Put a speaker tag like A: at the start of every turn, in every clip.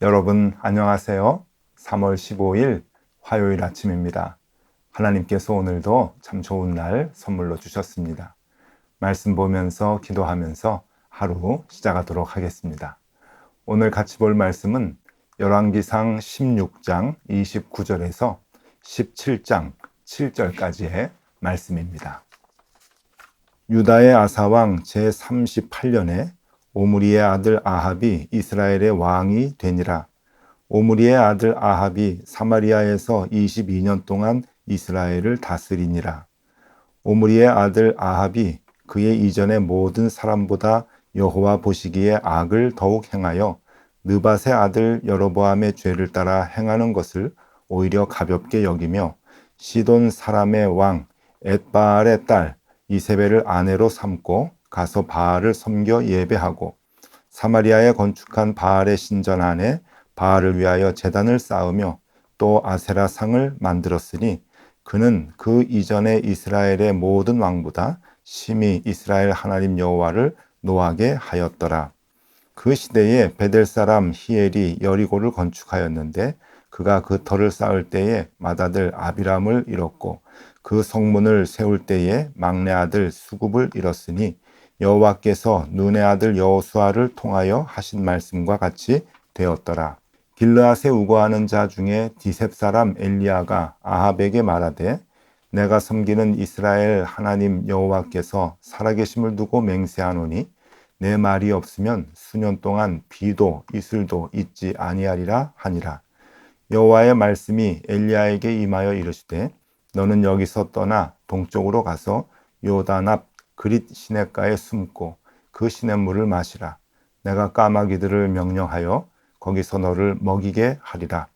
A: 여러분 안녕하세요. 3월 15일 화요일 아침입니다. 하나님께서 오늘도 참 좋은 날 선물로 주셨습니다. 말씀 보면서 기도하면서 하루 시작하도록 하겠습니다. 오늘 같이 볼 말씀은 열왕기상 16장 29절에서 17장 7절까지의 말씀입니다. 유다의 아사왕 제38년에 오므리의 아들 아합이 이스라엘의 왕이 되니라. 오므리의 아들 아합이 사마리아에서 22년 동안 이스라엘을 다스리니라. 오므리의 아들 아합이 그의 이전의 모든 사람보다 여호와 보시기에 악을 더욱 행하여 느밧의 아들 여로보암의 죄를 따라 행하는 것을 오히려 가볍게 여기며 시돈 사람의 왕 엣바알의 딸 이세벨을 아내로 삼고 가서 바알을 섬겨 예배하고 사마리아에 건축한 바알의 신전 안에 바알을 위하여 제단을 쌓으며 또 아세라 상을 만들었으니 그는 그 이전에 이스라엘의 모든 왕보다 심히 이스라엘 하나님 여호와를 노하게 하였더라. 그 시대에 베델 사람 히엘이 여리고를 건축하였는데 그가 그 터를 쌓을 때에 맏아들 아비람을 잃었고 그 성문을 세울 때에 막내 아들 수굽을 잃었으니 여호와께서 눈의 아들 여호수아를 통하여 하신 말씀과 같이 되었더라. 길르앗에 우거하는 자 중에 디셉 사람 엘리야가 아합에게 말하되 내가 섬기는 이스라엘 하나님 여호와께서 살아계심을 두고 맹세하노니 내 말이 없으면 수년 동안 비도 이슬도 있지 아니하리라 하니라. 여호와의 말씀이 엘리야에게 임하여 이르시되 너는 여기서 떠나 동쪽으로 가서 요단 앞 그릿 시냇가에 숨고 그 시냇물을 마시라. 내가 까마귀들을 명령하여 거기서 너를 먹이게 하리라.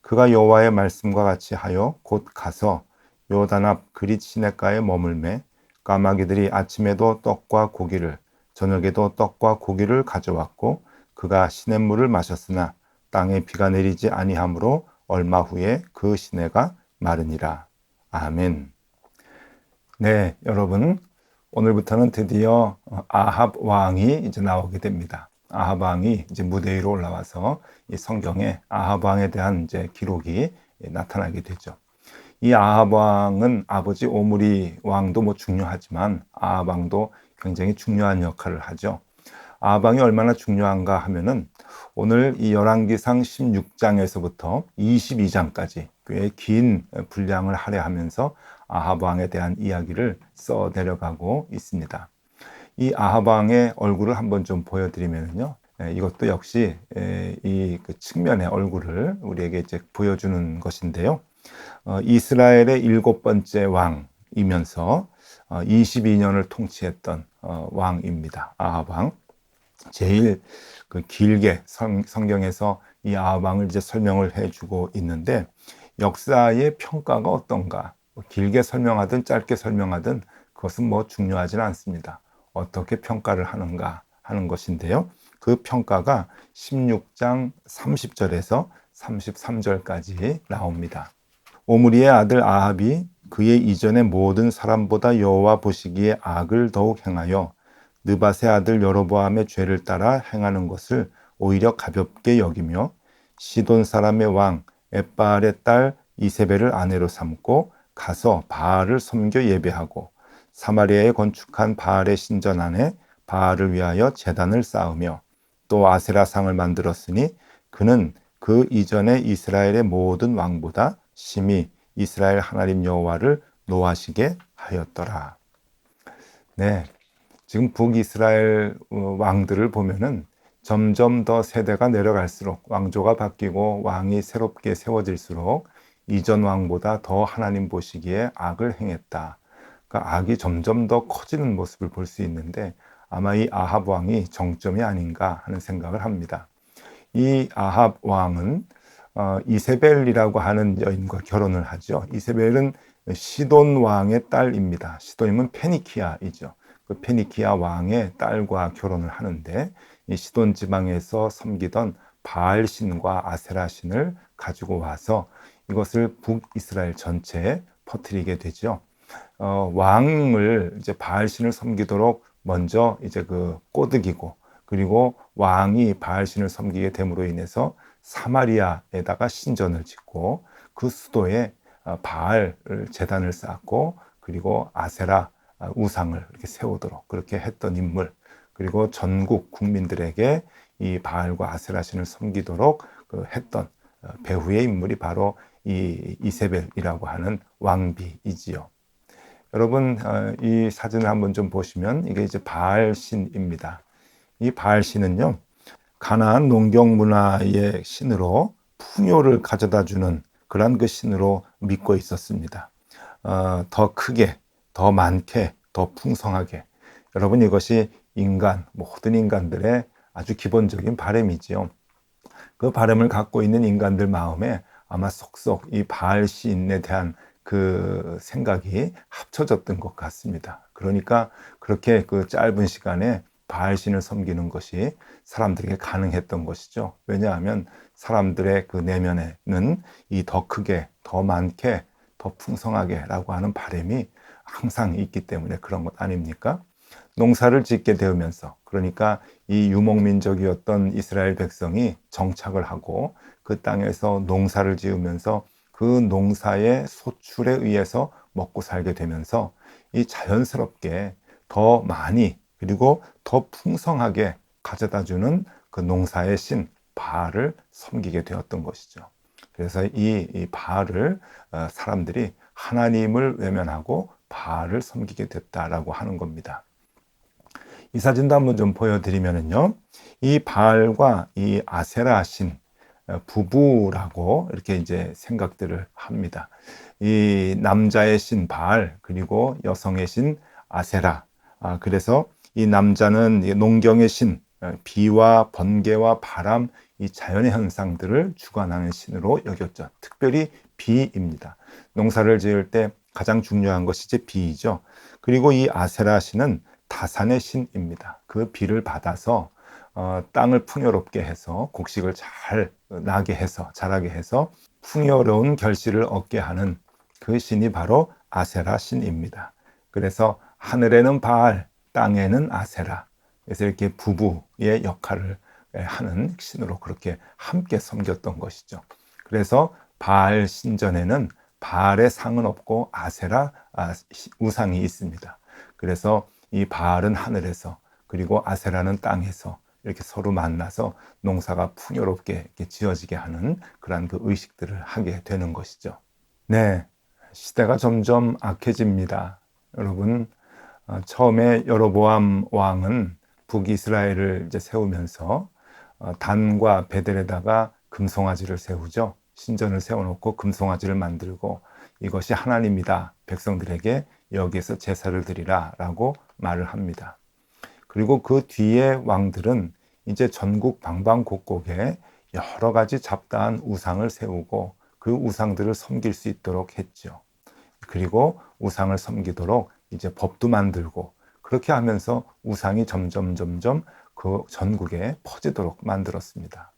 A: 그가 여호와의 말씀과 같이 하여 곧 가서 요단 앞 그릿 시냇가에 머물매 까마귀들이 아침에도 떡과 고기를 저녁에도 떡과 고기를 가져왔고 그가 시냇물을 마셨으나 땅에 비가 내리지 아니하므로 얼마 후에 그 시내가 마르니라. 아멘. 네, 여러분 오늘부터는 드디어 아합 왕이 이제 나오게 됩니다. 아합 왕이 이제 무대 위로 올라와서 이 성경에 아합 왕에 대한 이제 기록이 나타나게 되죠. 이 아합 왕은 아버지 오므리 왕도 뭐 중요하지만 아합 왕도 굉장히 중요한 역할을 하죠. 아합 왕이 얼마나 중요한가 하면은 오늘 이 열왕기상 16장에서부터 22장까지 꽤 긴 분량을 할애하면서 아합 왕에 대한 이야기를 써 내려가고 있습니다. 이 아합 왕의 얼굴을 한번 좀 보여드리면요, 이것도 역시 이 그 측면의 얼굴을 우리에게 이제 보여주는 것인데요. 이스라엘의 7번째 왕이면서 22년을 통치했던 왕입니다. 아합 왕. 제일 그 길게 성경에서 이 아합 왕을 이제 설명을 해주고 있는데 역사의 평가가 어떤가? 길게 설명하든 짧게 설명하든 그것은 뭐 중요하지는 않습니다. 어떻게 평가를 하는가 하는 것인데요. 그 평가가 16장 30절에서 33절까지 나옵니다. 오므리의 아들 아합이 그의 이전의 모든 사람보다 여호와 보시기에 악을 더욱 행하여 느밧의 아들 여로보암의 죄를 따라 행하는 것을 오히려 가볍게 여기며 시돈 사람의 왕 엣바알의 딸 이세벨을 아내로 삼고 가서 바알을 섬겨 예배하고 사마리아에 건축한 바알의 신전 안에 바알을 위하여 제단을 쌓으며 또 아세라 상을 만들었으니 그는 그 이전에 이스라엘의 모든 왕보다 심히 이스라엘 하나님 여호와를 노하시게 하였더라. 네, 지금 북이스라엘 왕들을 보면은 점점 더 세대가 내려갈수록 왕조가 바뀌고 왕이 새롭게 세워질수록 이전 왕보다 더 하나님 보시기에 악을 행했다. 그러니까 악이 점점 더 커지는 모습을 볼 수 있는데 아마 이 아합 왕이 정점이 아닌가 하는 생각을 합니다. 이 아합 왕은 이세벨이라고 하는 여인과 결혼을 하죠. 이세벨은 시돈 왕의 딸입니다. 시돈이면 페니키아이죠. 그 페니키아 왕의 딸과 결혼을 하는데 이 시돈 지방에서 섬기던 바알 신과 아세라 신을 가지고 와서 이것을 북이스라엘 전체에 퍼뜨리게 되죠. 왕을 이제 바알신을 섬기도록 먼저 이제 그 꼬드기고, 그리고 왕이 바알신을 섬기게 됨으로 인해서 사마리아에다가 신전을 짓고 그 수도에 바알 제단을 쌓고, 그리고 아세라 우상을 이렇게 세우도록 그렇게 했던 인물, 그리고 전국 국민들에게 이 바알과 아세라 신을 섬기도록 했던 배후의 인물이 바로 이 이세벨이라고 하는 왕비이지요. 여러분, 이 사진을 한번 좀 보시면 이게 이제 바알신입니다. 이 바알신은요, 가나안 농경 문화의 신으로 풍요를 가져다 주는 그런 그 신으로 믿고 있었습니다. 더 크게, 더 많게, 더 풍성하게. 여러분, 이것이 모든 인간들의 아주 기본적인 바람이지요. 그 바람을 갖고 있는 인간들 마음에 아마 속속 이 바알신에 대한 그 생각이 합쳐졌던 것 같습니다. 그러니까 그렇게 그 짧은 시간에 바알신을 섬기는 것이 사람들에게 가능했던 것이죠. 왜냐하면 사람들의 그 내면에는 이 더 크게, 더 많게, 더 풍성하게라고 하는 바람이 항상 있기 때문에 그런 것 아닙니까? 농사를 짓게 되면서, 그러니까 이 유목민족이었던 이스라엘 백성이 정착을 하고 그 땅에서 농사를 지으면서 그 농사의 소출에 의해서 먹고 살게 되면서 이 자연스럽게 더 많이, 그리고 더 풍성하게 가져다 주는 그 농사의 신 바알을 섬기게 되었던 것이죠. 그래서 이 바알을 사람들이 하나님을 외면하고 바알을 섬기게 됐다라고 하는 겁니다. 이 사진도 한번 좀 보여드리면은요, 이 바알과 이 아세라 신 부부라고 이렇게 이제 생각들을 합니다. 이 남자의 신 바알, 그리고 여성의 신 아세라. 그래서 이 남자는 농경의 신, 비와 번개와 바람, 이 자연의 현상들을 주관하는 신으로 여겼죠. 특별히 비입니다. 농사를 지을 때 가장 중요한 것이 이제 비이죠. 그리고 이 아세라 신은 다산의 신입니다. 그 비를 받아서 땅을 풍요롭게 해서 곡식을 잘 나게 해서 자라게 해서 풍요로운 결실을 얻게 하는 그 신이 바로 아세라 신입니다. 그래서 하늘에는 바알, 땅에는 아세라. 그래서 이렇게 부부의 역할을 하는 신으로 그렇게 함께 섬겼던 것이죠. 그래서 바알 신전에는 바알의 상은 없고 아세라 우상이 있습니다. 그래서 이 바알은 하늘에서, 그리고 아세라는 땅에서 이렇게 서로 만나서 농사가 풍요롭게 이렇게 지어지게 하는 그러한 그 의식들을 하게 되는 것이죠. 네, 시대가 점점 악해집니다. 여러분, 처음에 여로보암 왕은 북이스라엘을 이제 세우면서 단과 베델에다가 금송아지를 세우죠. 신전을 세워놓고 금송아지를 만들고 이것이 하나님이다. 백성들에게 여기에서 제사를 드리라 라고 말을 합니다. 그리고 그 뒤에 왕들은 이제 전국 방방곡곡에 여러 가지 잡다한 우상을 세우고 그 우상들을 섬길 수 있도록 했죠. 그리고 우상을 섬기도록 이제 법도 만들고 그렇게 하면서 우상이 점점 그 전국에 퍼지도록 만들었습니다.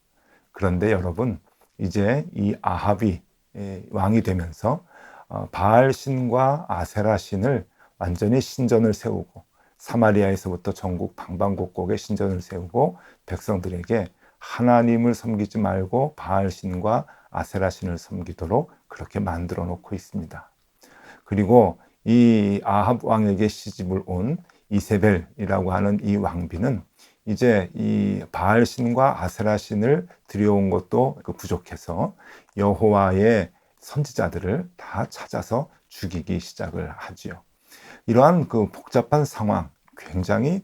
A: 그런데 여러분, 이제 이 아합이 왕이 되면서 바알 신과 아세라 신을 완전히 신전을 세우고 사마리아에서부터 전국 방방곡곡에 신전을 세우고 백성들에게 하나님을 섬기지 말고 바알 신과 아세라 신을 섬기도록 그렇게 만들어 놓고 있습니다. 그리고 이 아합 왕에게 시집을 온 이세벨이라고 하는 이 왕비는 이제 이 바알 신과 아세라 신을 들여온 것도 부족해서 여호와의 선지자들을 다 찾아서 죽이기 시작을 하지요. 이러한 그 복잡한 상황, 굉장히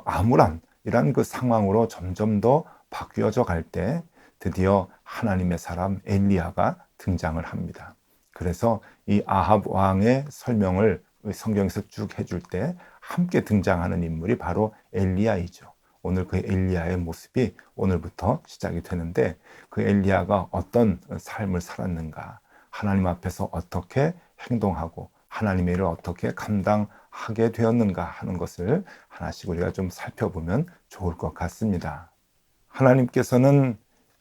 A: 암울한 이러한 그 상황으로 점점 더 바뀌어져 갈 때 드디어 하나님의 사람 엘리야가 등장을 합니다. 그래서 이 아합 왕의 설명을 성경에서 쭉 해줄 때 함께 등장하는 인물이 바로 엘리야이죠. 오늘 그 엘리야의 모습이 오늘부터 시작이 되는데 그 엘리야가 어떤 삶을 살았는가, 하나님 앞에서 어떻게 행동하고 하나님의 일을 어떻게 감당하게 되었는가 하는 것을 하나씩 우리가 좀 살펴보면 좋을 것 같습니다. 하나님께서는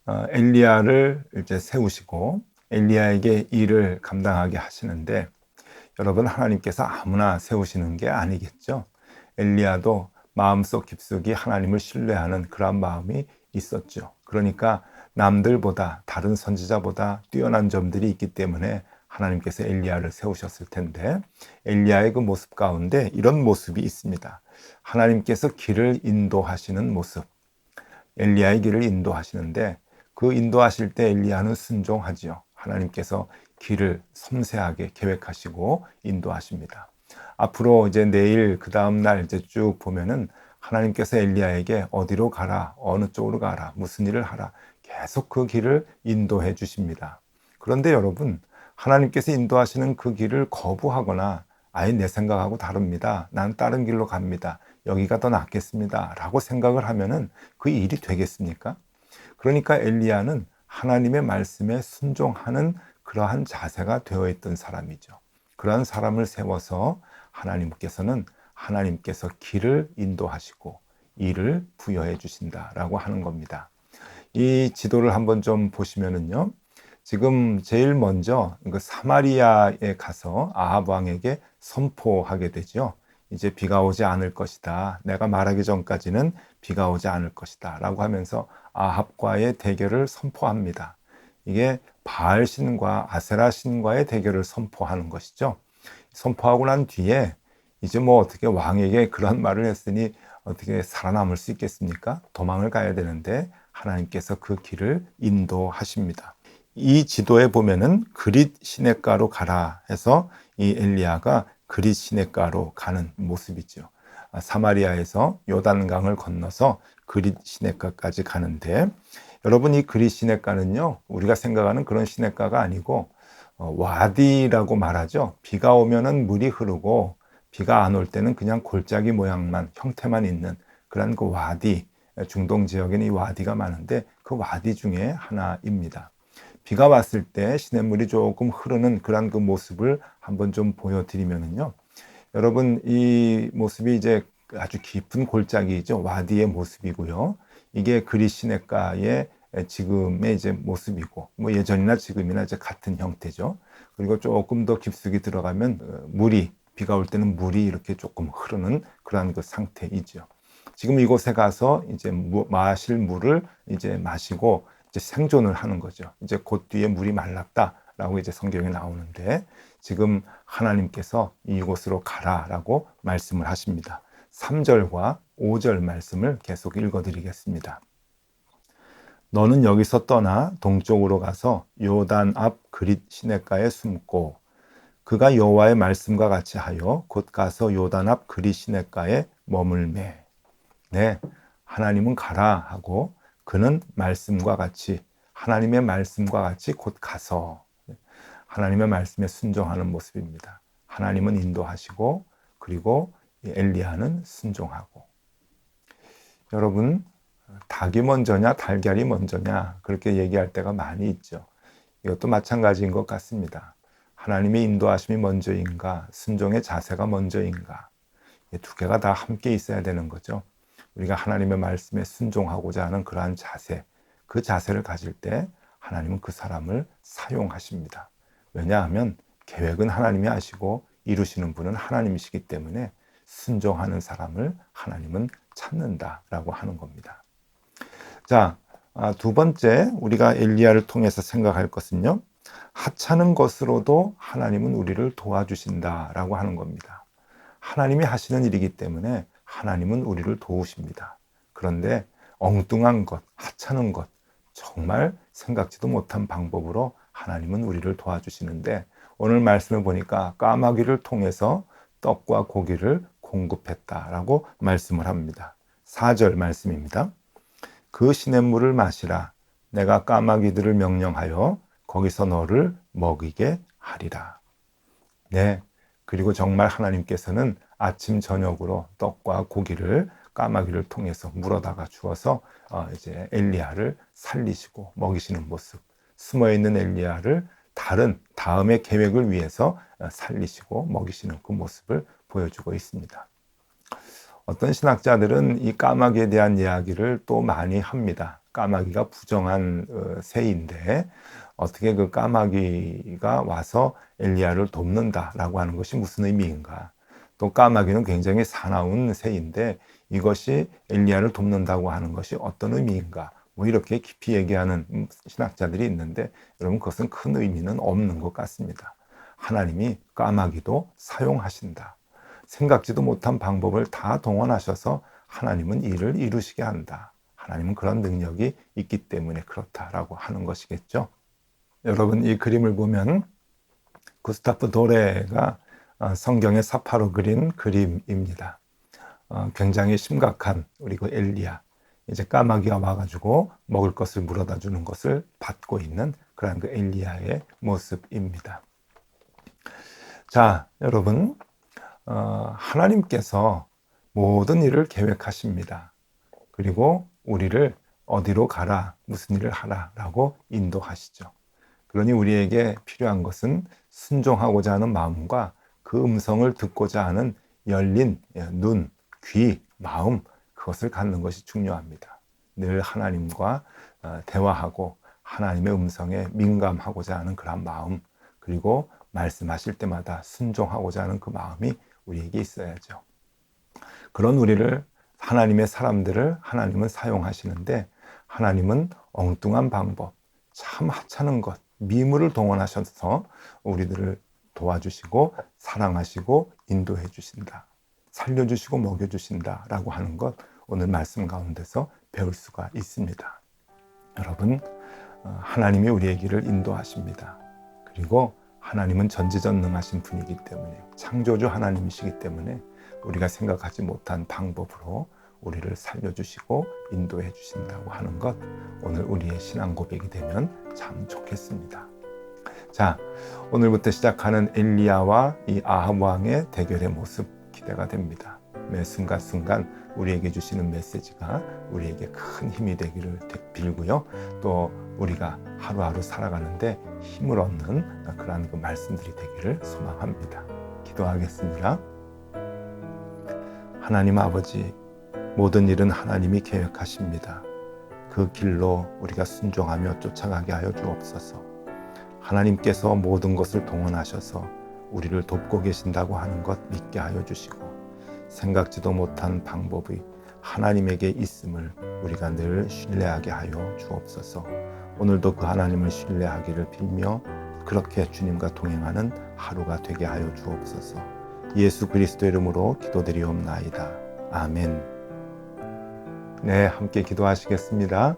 A: 엘리야를 이제 세우시고 엘리야에게 일을 감당하게 하시는데 여러분 하나님께서 아무나 세우시는 게 아니겠죠. 엘리야도 마음속 깊숙이 하나님을 신뢰하는 그런 마음이 있었죠. 그러니까 남들보다 다른 선지자보다 뛰어난 점들이 있기 때문에 하나님께서 엘리야를 세우셨을 텐데 엘리야의 그 모습 가운데 이런 모습이 있습니다. 하나님께서 길을 인도하시는 모습. 엘리야의 길을 인도하시는데 그 인도하실 때 엘리야는 순종하지요. 하나님께서 길을 섬세하게 계획하시고 인도하십니다. 앞으로 이제 내일 그 다음 날 이제 쭉 보면은 하나님께서 엘리야에게 어디로 가라, 어느 쪽으로 가라, 무슨 일을 하라 계속 그 길을 인도해 주십니다. 그런데 여러분 하나님께서 인도하시는 그 길을 거부하거나 아예 내 생각하고 다릅니다. 난 다른 길로 갑니다. 여기가 더 낫겠습니다. 라고 생각을 하면은 그 일이 되겠습니까? 그러니까 엘리야는 하나님의 말씀에 순종하는 그러한 자세가 되어 있던 사람이죠. 그러한 사람을 세워서 하나님께서 길을 인도하시고 일을 부여해 주신다라고 하는 겁니다. 이 지도를 한번 좀 보시면은요. 지금 제일 먼저 그 사마리아에 가서 아합 왕에게 선포하게 되죠. 이제 비가 오지 않을 것이다. 내가 말하기 전까지는 비가 오지 않을 것이다. 라고 하면서 아합과의 대결을 선포합니다. 이게 바알 신과 아세라 신과의 대결을 선포하는 것이죠. 선포하고 난 뒤에 이제 뭐 어떻게 왕에게 그런 말을 했으니 어떻게 살아남을 수 있겠습니까? 도망을 가야 되는데 하나님께서 그 길을 인도하십니다. 이 지도에 보면은 그릿 시냇가로 가라 해서 이 엘리야가 그릿 시냇가로 가는 모습이죠. 사마리아에서 요단강을 건너서 그릿 시냇가까지 가는데 여러분 이 그릿 시냇가는요 우리가 생각하는 그런 시냇가가 아니고 와디라고 말하죠. 비가 오면은 물이 흐르고 비가 안 올 때는 그냥 골짜기 모양만 형태만 있는 그런 그 와디, 중동 지역에는 이 와디가 많은데 그 와디 중에 하나입니다. 비가 왔을 때 시냇물이 조금 흐르는 그런 그 모습을 한번 좀 보여드리면은요. 여러분 이 모습이 이제 아주 깊은 골짜기죠. 와디의 모습이고요. 이게 그릿 시냇가의 지금의 이제 모습이고 뭐 예전이나 지금이나 이제 같은 형태죠. 그리고 조금 더 깊숙이 들어가면 물이 비가 올 때는 물이 이렇게 조금 흐르는 그런 그 상태이죠. 지금 이곳에 가서 이제 마실 물을 이제 마시고 이제 생존을 하는 거죠. 이제 곧 뒤에 물이 말랐다라고 이제 성경에 나오는데 지금 하나님께서 이곳으로 가라라고 말씀을 하십니다. 3절과 5절 말씀을 계속 읽어드리겠습니다. 너는 여기서 떠나 동쪽으로 가서 요단 앞 그릿 시냇가에 숨고 그가 여호와의 말씀과 같이 하여 곧 가서 요단 앞 그릿 시냇가에 머물매. 네, 하나님은 가라 하고 그는 말씀과 같이 하나님의 말씀과 같이 곧 가서 하나님의 말씀에 순종하는 모습입니다. 하나님은 인도하시고 그리고 엘리야는 순종하고. 여러분 닭이 먼저냐 달걀이 먼저냐 그렇게 얘기할 때가 많이 있죠. 이것도 마찬가지인 것 같습니다. 하나님의 인도하심이 먼저인가 순종의 자세가 먼저인가 이 두 개가 다 함께 있어야 되는 거죠. 우리가 하나님의 말씀에 순종하고자 하는 그러한 자세, 그 자세를 가질 때 하나님은 그 사람을 사용하십니다. 왜냐하면 계획은 하나님이 하시고 이루시는 분은 하나님이시기 때문에 순종하는 사람을 하나님은 찾는다라고 하는 겁니다. 자, 두 번째 우리가 엘리야를 통해서 생각할 것은요. 하찮은 것으로도 하나님은 우리를 도와주신다라고 하는 겁니다. 하나님이 하시는 일이기 때문에 하나님은 우리를 도우십니다. 그런데 엉뚱한 것, 하찮은 것, 정말 생각지도 못한 방법으로 하나님은 우리를 도와주시는데 오늘 말씀을 보니까 까마귀를 통해서 떡과 고기를 공급했다라고 말씀을 합니다. 4절 말씀입니다. 그 시냇물을 마시라. 내가 까마귀들을 명령하여 거기서 너를 먹이게 하리라. 네. 그리고 정말 하나님께서는 아침 저녁으로 떡과 고기를 까마귀를 통해서 물어다가 주어서 이제 엘리야를 살리시고 먹이시는 모습. 숨어 있는 엘리야를 다음의 계획을 위해서 살리시고 먹이시는 그 모습을 보여주고 있습니다. 어떤 신학자들은 이 까마귀에 대한 이야기를 또 많이 합니다. 까마귀가 부정한 새인데 어떻게 그 까마귀가 와서 엘리야를 돕는다라고 하는 것이 무슨 의미인가? 또 까마귀는 굉장히 사나운 새인데 이것이 엘리야를 돕는다고 하는 것이 어떤 의미인가? 뭐 이렇게 깊이 얘기하는 신학자들이 있는데 여러분 그것은 큰 의미는 없는 것 같습니다. 하나님이 까마귀도 사용하신다. 생각지도 못한 방법을 다 동원하셔서 하나님은 일을 이루시게 한다. 하나님은 그런 능력이 있기 때문에 그렇다라고 하는 것이겠죠. 여러분 이 그림을 보면 구스타프 도레가 성경의 사파로 그린 그림입니다. 굉장히 심각한 우리 그 엘리야, 이제 까마귀가 와가지고 먹을 것을 물어다 주는 것을 받고 있는 그런 그 엘리야의 모습입니다. 자, 여러분, 하나님께서 모든 일을 계획하십니다. 그리고 우리를 어디로 가라, 무슨 일을 하라라고 인도하시죠. 그러니 우리에게 필요한 것은 순종하고자 하는 마음과 그 음성을 듣고자 하는 열린 눈, 귀, 마음, 그것을 갖는 것이 중요합니다. 늘 하나님과 대화하고 하나님의 음성에 민감하고자 하는 그런 마음, 그리고 말씀하실 때마다 순종하고자 하는 그 마음이 우리에게 있어야죠. 그런 우리를, 하나님의 사람들을 하나님은 사용하시는데 하나님은 엉뚱한 방법, 참 하찮은 것, 미물을 동원하셔서 우리들을 도와주시고 사랑하시고 인도해 주신다. 살려주시고 먹여주신다 라고 하는 것 오늘 말씀 가운데서 배울 수가 있습니다. 여러분, 하나님이 우리의 길을 인도하십니다. 그리고 하나님은 전지전능하신 분이기 때문에, 창조주 하나님이시기 때문에 우리가 생각하지 못한 방법으로 우리를 살려주시고 인도해 주신다고 하는 것, 오늘 우리의 신앙 고백이 되면 참 좋겠습니다. 자, 오늘부터 시작하는 엘리야와 이 아합 왕의 대결의 모습 기대가 됩니다. 매 순간순간 우리에게 주시는 메시지가 우리에게 큰 힘이 되기를 빌고요. 또 우리가 하루하루 살아가는데 힘을 얻는 그러한 그 말씀들이 되기를 소망합니다. 기도하겠습니다. 하나님 아버지, 모든 일은 하나님이 계획하십니다. 그 길로 우리가 순종하며 쫓아가게 하여 주옵소서. 하나님께서 모든 것을 동원하셔서 우리를 돕고 계신다고 하는 것 믿게 하여 주시고, 생각지도 못한 방법이 하나님에게 있음을 우리가 늘 신뢰하게 하여 주옵소서. 오늘도 그 하나님을 신뢰하기를 빌며 그렇게 주님과 동행하는 하루가 되게 하여 주옵소서. 예수 그리스도 이름으로 기도드리옵나이다. 아멘. 네, 함께 기도하시겠습니다.